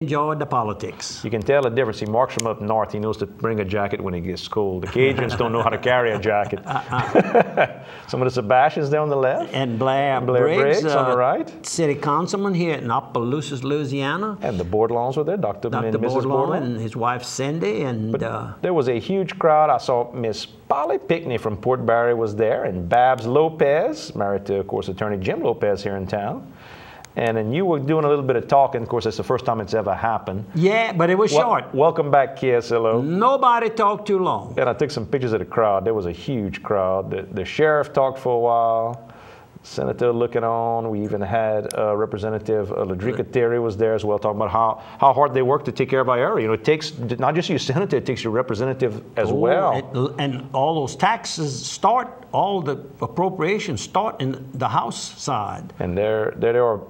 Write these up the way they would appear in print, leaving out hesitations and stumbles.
enjoyed the politics. You can tell the difference. He marks from up north. He knows to bring a jacket when it gets cold. The Cajuns don't know how to carry a jacket. Some of the Sebastians there on the left. And Blair Briggs on the right. City councilman here in Opelousas, Louisiana. And the Bourdons were there, Dr. and Mrs. Bourdon. And his wife Cindy. And there was a huge crowd. I saw Miss Polly Pickney from Port Barry was there, and Babs Lopez, married to, of course, Attorney Jim Lopez here in town. And then you were doing a little bit of talking. Of course, it's the first time it's ever happened. Yeah, but it was short. Welcome back, KSLO. Nobody talked too long. And I took some pictures of the crowd. There was a huge crowd. The sheriff talked for a while. Senator looking on. We even had Representative Ladrika Terry was there as well, talking about how hard they work to take care of our area. You know, it takes not just your senator, it takes your representative as well. And all those taxes start, all the appropriations start in the House side. And they are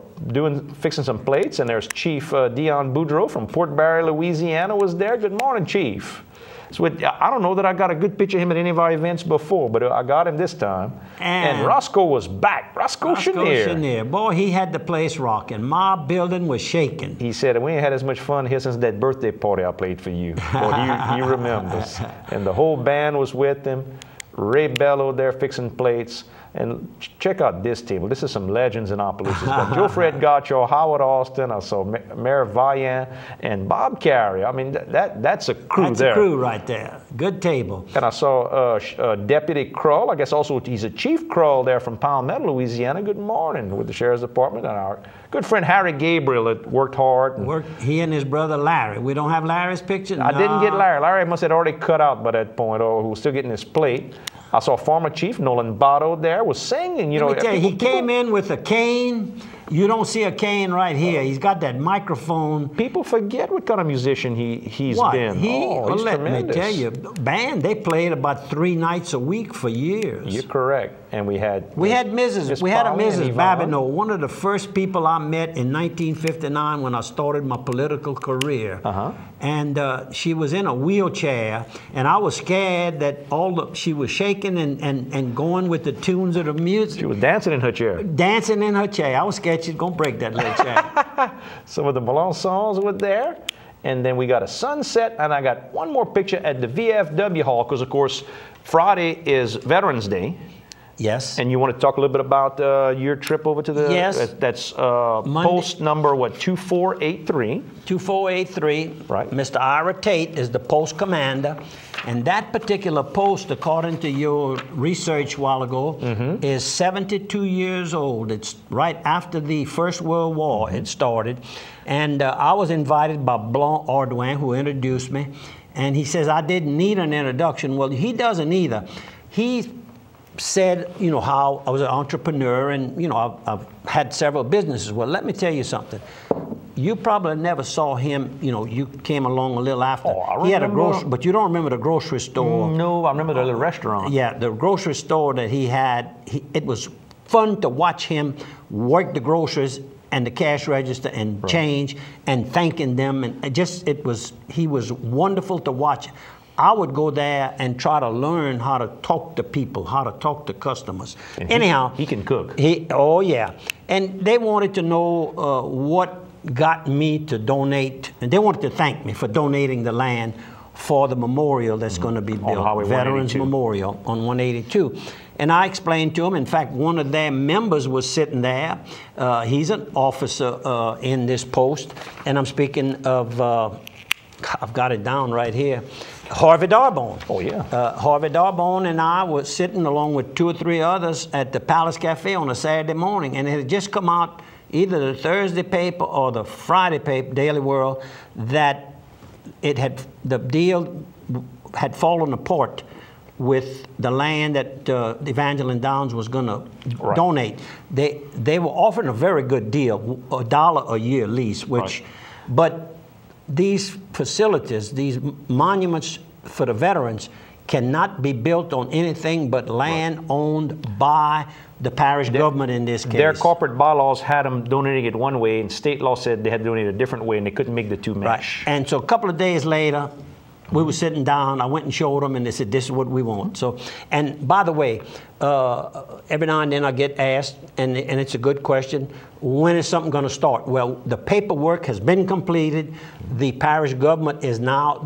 fixing some plates, and there's Chief Dion Boudreau from Port Barry, Louisiana was there. Good morning, Chief. So I don't know that I got a good picture of him at any of our events before, but I got him this time. And Roscoe was back. Roscoe Chenier. Boy, he had the place rocking. My building was shaking. He said, we ain't had as much fun here since that birthday party I played for you. Boy, he remembers. And the whole band was with him. Ray Bello there fixing plates. And check out this table. This is some legends in Opelousas. Got Joe Fred Gacho, Howard Austin, I saw Mayor Vaillant, and Bob Carey. I mean, that's a crew there. That's a crew right there. Good table. And I saw Deputy Krull. I guess also he's a Chief Krull there from Palmetto, Louisiana. Good morning with the Sheriff's Department. And our good friend Harry Gabriel that worked hard. He and his brother Larry. We don't have Larry's picture? I didn't get Larry. Larry must have already cut out by that point, or who was still getting his plate. I saw former Chief Nolan Botto there was singing. You know, let me tell you, he came in with a cane. You don't see a cane right here. He's got that microphone. People forget what kind of musician he's been. He's let me tell you, band, they played about 3 nights a week for years. You're correct. And we had a Mrs. Babineau, one of the first people I met in 1959 when I started my political career. And she was in a wheelchair, and I was scared that she was shaking and going with the tunes of the music. She was dancing in her chair. Dancing in her chair. I was scared she's gonna break that little chair. Some of the Malone songs were there. And then we got a sunset, and I got one more picture at the VFW Hall, because of course Friday is Veterans Day. Yes. And you want to talk a little bit about your trip over to the... Yes. That's post number, what, 2483? 2483. Right. Mr. Ira Tate is the post commander. And that particular post, according to your research a while ago, is 72 years old. It's right after the First World War it started. And I was invited by Blanc Ardouin, who introduced me. And he says, I didn't need an introduction. Well, he doesn't either. He said, you know, how I was an entrepreneur, and, you know, I've had several businesses. Well, let me tell you something. You probably never saw him, you know, you came along a little after. He had a grocery, but you don't remember the grocery store. No, I remember the restaurant. Yeah, the grocery store that he had, it was fun to watch him work the groceries and the cash register and change and thanking them. And he was wonderful to watch. I would go there and try to learn how to talk to people, how to talk to customers. And anyhow, he can cook. Oh yeah, and they wanted to know what got me to donate, and they wanted to thank me for donating the land for the memorial that's going to be built, Veterans Memorial on 182. And I explained to them, in fact, one of their members was sitting there. He's an officer in this post, and I'm speaking of, I've got it down right here, Harvey Darbone. Oh, yeah. Harvey Darbone and I were sitting along with 2 or 3 others at the Palace Cafe on a Saturday morning, and it had just come out, either the Thursday paper or the Friday paper, Daily World, that the deal had fallen apart with the land that Evangeline Downs was going to donate. They were offering a very good deal, $1 a year lease, but these facilities, these monuments for the veterans, cannot be built on anything but land owned by the parish government in this case. Their corporate bylaws had them donating it one way, and state law said they had to donate it a different way, and they couldn't make the two mesh. And so a couple of days later, We were sitting down. I went and showed them, and they said, "This is what we want." So, and by the way, every now and then I get asked, and it's a good question, when is something going to start? Well, the paperwork has been completed. The parish government is now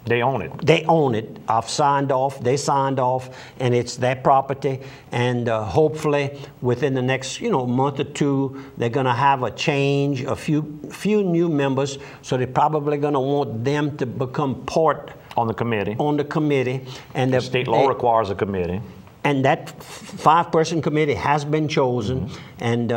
They own it. They own it. I've signed off. They signed off, and it's their property. And hopefully, within the next month or two, they're going to have a change, a few new members. So they're probably going to want them to become part on the committee. On the committee, and the state law requires a committee. And that 5-person committee has been chosen, and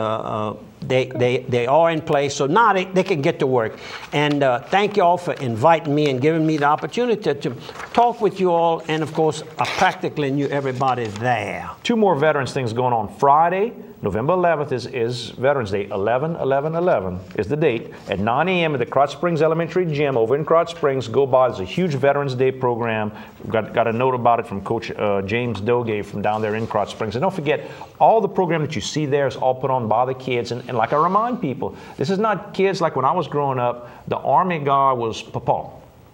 they are in place. So now they can get to work. And thank you all for inviting me and giving me the opportunity to talk with you all. And of course, I practically knew everybody there. 2 more veterans things going on. Friday, November 11th is Veterans Day. 11/11/11 is the date. At 9 a.m. at the Crotch Springs Elementary Gym over in Crotch Springs. Go by. There's a huge Veterans Day program. Got a note about it from Coach James Doge from down there in Crotch Springs. And don't forget, all the program that you see there is all put on by the kids. And like I remind people, this is not kids like when I was growing up. The Army guy was Papa.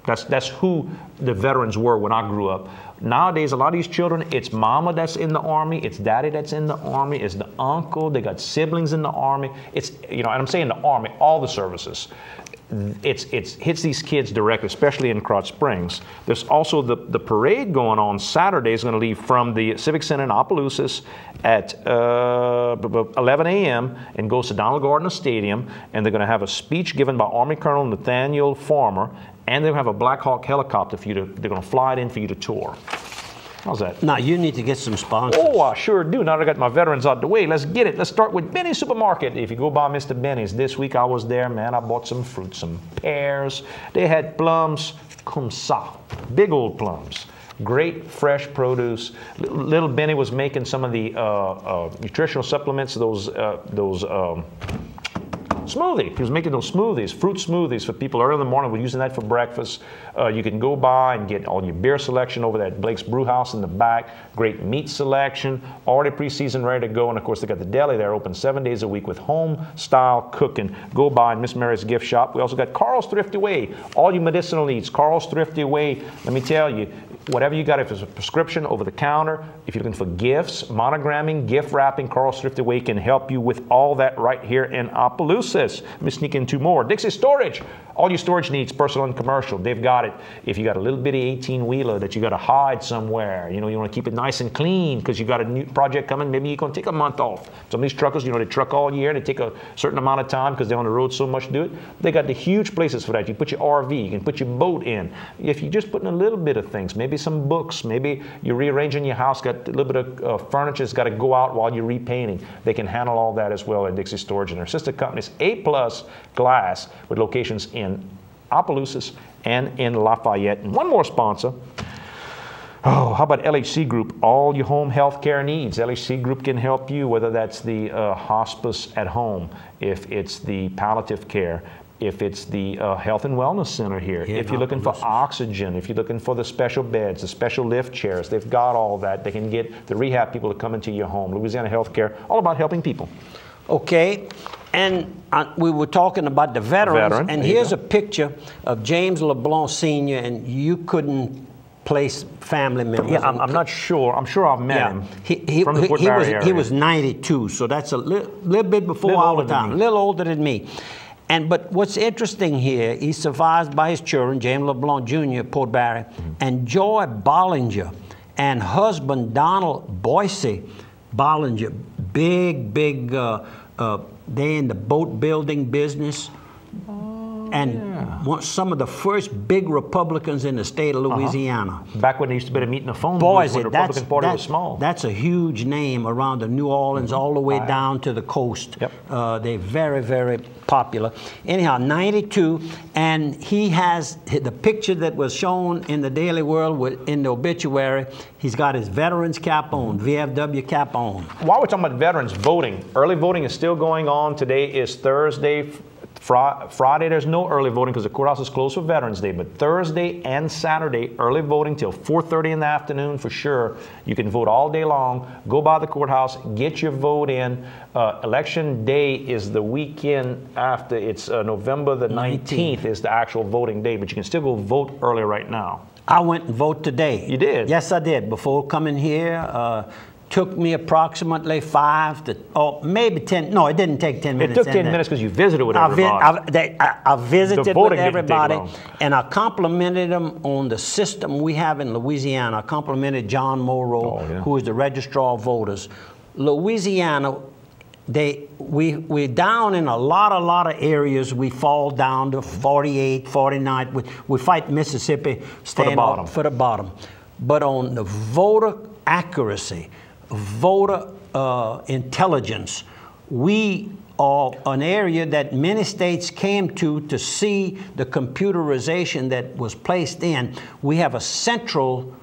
That's who the veterans were when I grew up. Nowadays, a lot of these children, it's mama that's in the Army, it's daddy that's in the Army, it's the uncle, they got siblings in the Army. It's, and I'm saying the Army, all the services. It hits these kids directly, especially in Crotch Springs. There's also the parade going on Saturday. Is going to leave from the Civic Center in Opelousas at 11 a.m. and goes to Donald Gardner Stadium. And they're going to have a speech given by Army Colonel Nathaniel Farmer. And they're going to have a Black Hawk helicopter for you to, they're going to fly it in for you to tour. How's that? Now, you need to get some sponsors. Oh, I sure do. Now that I got my veterans out the way, let's get it. Let's start with Benny's Supermarket. If you go by Mr. Benny's, this week I was there, man. I bought some fruit, some pears. They had plums, comme ça, big old plums. Great fresh produce. Little Benny was making some of the nutritional supplements, those smoothie. He was making those smoothies, fruit smoothies for people early in the morning. We're using that for breakfast. You can go by and get all your beer selection over there at Blake's Brew House in the back. Great meat selection, already pre-seasoned, ready to go. And of course, they got the deli there open 7 days a week with home-style cooking. Go by Miss Mary's gift shop. We also got Carl's Thrifty Way. All your medicinal needs. Carl's Thrifty Way. Let me tell you, whatever you got, if it's a prescription over the counter, if you're looking for gifts, monogramming, gift wrapping, Carl's Thrifty Way can help you with all that right here in Opelousas. Let me sneak in 2 more. Dixie Storage. All your storage needs, personal and commercial, they've got it. If you got a little bitty 18-wheeler that you got to hide somewhere, you want to keep it nice and clean because you got a new project coming, maybe you're going to take a month off. Some of these truckers, they truck all year, they take a certain amount of time because they're on the road so much to do it. They got the huge places for that. You put your RV, you can put your boat in. If you're just putting a little bit of things, maybe some books, maybe you're rearranging your house, got a little bit of furniture that's got to go out while you're repainting, they can handle all that as well at Dixie Storage. And their sister companies, A+ Glass, with locations in Opelousas and in Lafayette. And one more sponsor. Oh, how about LHC Group? All your home health care needs. LHC Group can help you, whether that's the hospice at home, if it's the palliative care, if it's the health and wellness center here, if you're looking for oxygen, if you're looking for the special beds, the special lift chairs, they've got all that. They can get the rehab people to come into your home. Louisiana Healthcare, all about helping people. Okay, and we were talking about the veterans, and here's a picture of James LeBlanc Sr., and you couldn't place family members. Yeah, I'm not sure. I'm sure I've met him from the Fort Barry area. He was 92, so that's a little bit before our time, a little older than me. But what's interesting here, he's survived by his children, James LeBlanc Jr., Port Barry, and Joy Bollinger, and husband Donald Boise Bollinger, big, they in the boat building business. And some of the first big Republicans in the state of Louisiana. Back when they used to be able to meet in the phone booth when the Republican Party was small. That's a huge name around the New Orleans, all the way down to the coast. Yep. They're very, very popular. Anyhow, 92, and he has the picture that was shown in the Daily World in the obituary. He's got his veterans cap on, VFW cap on. While we're talking about veterans voting, early voting is still going on. Today is Thursday, Friday, there's no early voting because the courthouse is closed for Veterans Day. But Thursday and Saturday, early voting till 4:30 in the afternoon for sure. You can vote all day long. Go by the courthouse, get your vote in. Election Day is the weekend after. It's November the 19th is the actual voting day. But you can still go vote early right now. I went and voted today. You did? Yes, I did. Before coming here, took me approximately 5 to, or maybe 10. No, it didn't take 10 minutes. It took 10 minutes because you visited with everybody. I visited with everybody, didn't take long. and I complimented them on the system we have in Louisiana. I complimented John Morrow, who is the registrar of voters. Louisiana, we're down in a lot of areas. We fall down to 48, 49. We fight Mississippi for the bottom. But on the voter accuracy, voter intelligence, we are an area that many states came to see the computerization that was placed in. We have a central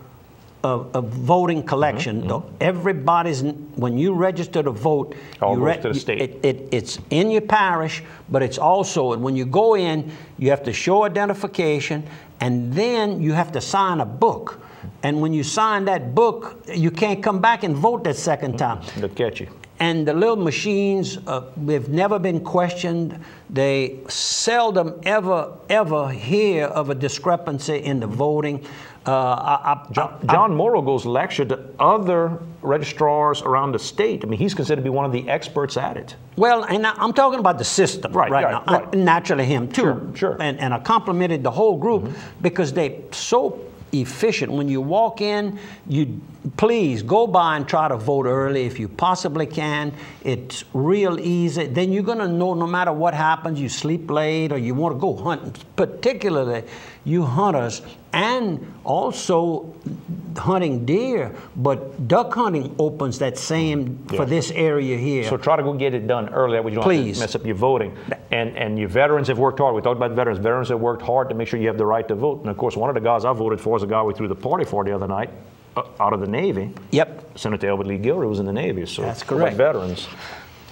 voting collection. Everybody's, when you register to vote, to the state. It's in your parish, but it's also, when you go in, you have to show identification, and then you have to sign a book. And when you sign that book, you can't come back and vote that second time. They'll catch you. And the little machines, they've never been questioned. They seldom ever hear of a discrepancy in the voting. John Morrow goes lecture to other registrars around the state. I mean, he's considered to be one of the experts at it. Well, and I'm talking about the system right now. Right. Naturally him too. Sure. And I complimented the whole group because they so efficient. When you walk in, you please go by and try to vote early if you possibly can. It's real easy. Then you're going to know no matter what happens, you sleep late or you want to go hunting, particularly you hunters, and also hunting deer, but duck hunting opens that same for this area here. So try to go get it done early. That way you don't have to mess up your voting. And your veterans have worked hard. We talked about veterans. Veterans have worked hard to make sure you have the right to vote. And of course, one of the guys I voted for is a guy we threw the party for the other night out of the Navy. Yep. Senator Albert Lee Gilder was in the Navy. So that's correct. Veterans.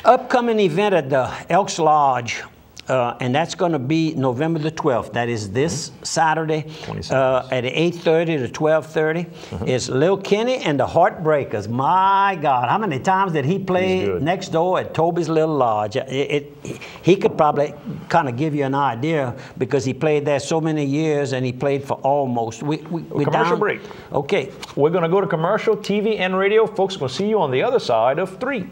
Upcoming event at the Elks Lodge. And that's going to be November the 12th. That is this Saturday at 8:30 to 12:30. It's Lil Kenny and the Heartbreakers. My God, how many times did he play next door at Toby's Little Lodge? He could probably kind of give you an idea because he played there so many years and he played for almost. Commercial break. Okay. We're going to go to commercial, TV and radio. Folks, we'll see you on the other side of 3.